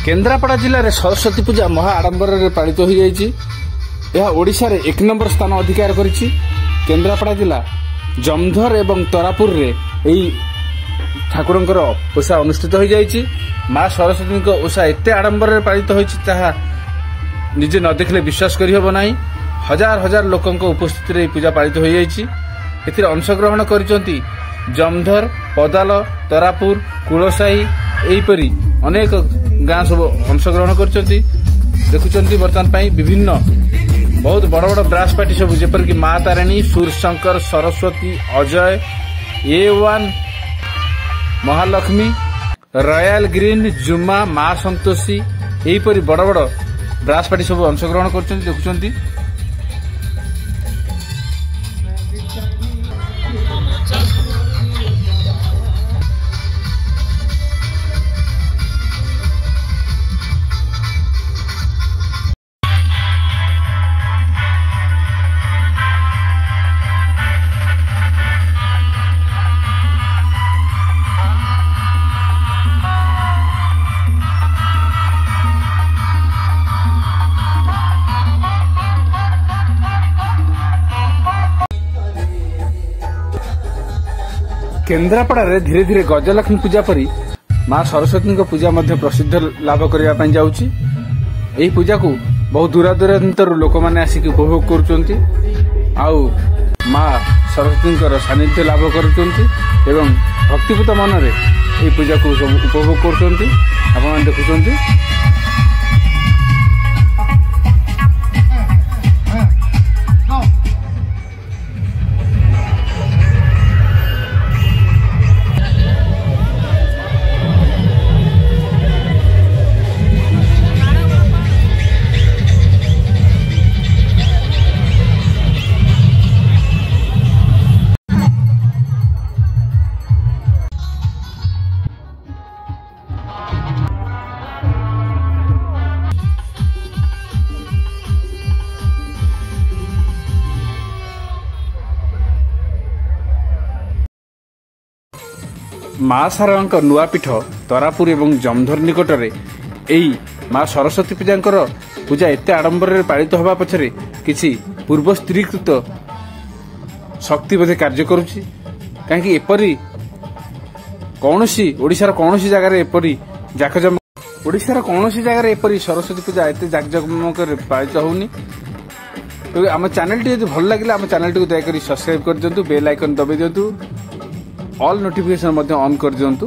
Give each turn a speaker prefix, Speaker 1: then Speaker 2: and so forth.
Speaker 1: केन्द्रापड़ा जिले में सरस्वती पूजा महा आडंबर पालित हो जाइए। यह ओडिशा रे 1 नंबर स्थान अधिकार करिछि। केन्द्रापड़ा जिला जमधर एवं तरापुर रे एई ठाकुरंकर ओषा अनुष्ठित हो जाइछि। माँ सरस्वती को ओषा एते आडंबर पालित होइछि ताहा निजे न देखले विश्वास करि हबो नाही। हजार हजार लोकंक उपस्थिति रे पूजा पालित हो जाइछि। एथिरे अंशग्रहण करिसंती जमधर, पदाल, तरापुर, कुलसाई एहीपरि अनेक गाँ सब अंशग्रहण करिसंती। देखुचंती वर्तमान पाई विभिन्न बहुत बड़ बड़ ब्रास पार्टी सब जेपरिक माँ Tarini, Surshankar, Saraswati, Ajay, A1, Mahalakshmi, royal green, Juma, माँ संतोषी एहीपरि बड़ बड़ ब्रास पार्टी सब अंशग्रहण करिसंती। देखुचंती केन्द्रापड़ा रे धीरे धीरे गजलक्ष्मी पूजा परी माँ सरस्वती पूजा प्रसिद्ध लाभ करने जाऊँगी। यही पूजा को बहुत दूरादूरांतर लोक मैंने आसिक उपभोग करुँच। माँ सरस्वती सानिध्य लाभ करुँच एवं भक्तिपूत मन रे यही पूजा को सब उपभोग करुँच। आप देखुं माँ सारा नुआपीठ तरापुर एवं जमधर निकट में यही माँ सरस्वती पूजा एत आडंबर पालित हवा पछरे किसी पूर्व स्त्रीकृत शक्ति बोधे कार्य करुच्ची। कहीं एपरी कौन सी ओडिशार कौन सी जगार एपरी जाकजमक ओडिशार कौन सी जगार एपरी सरस्वती पूजा एत जाकजमक पालित होनी। तो आम चैनल टी भल लगे आम चैनल टी दयाकोरी सब्सक्राइब कर दिंतु, बेल आइकन दबाई दिंतु, ऑल नोटिफिकेशन ऑन कर दिंतु।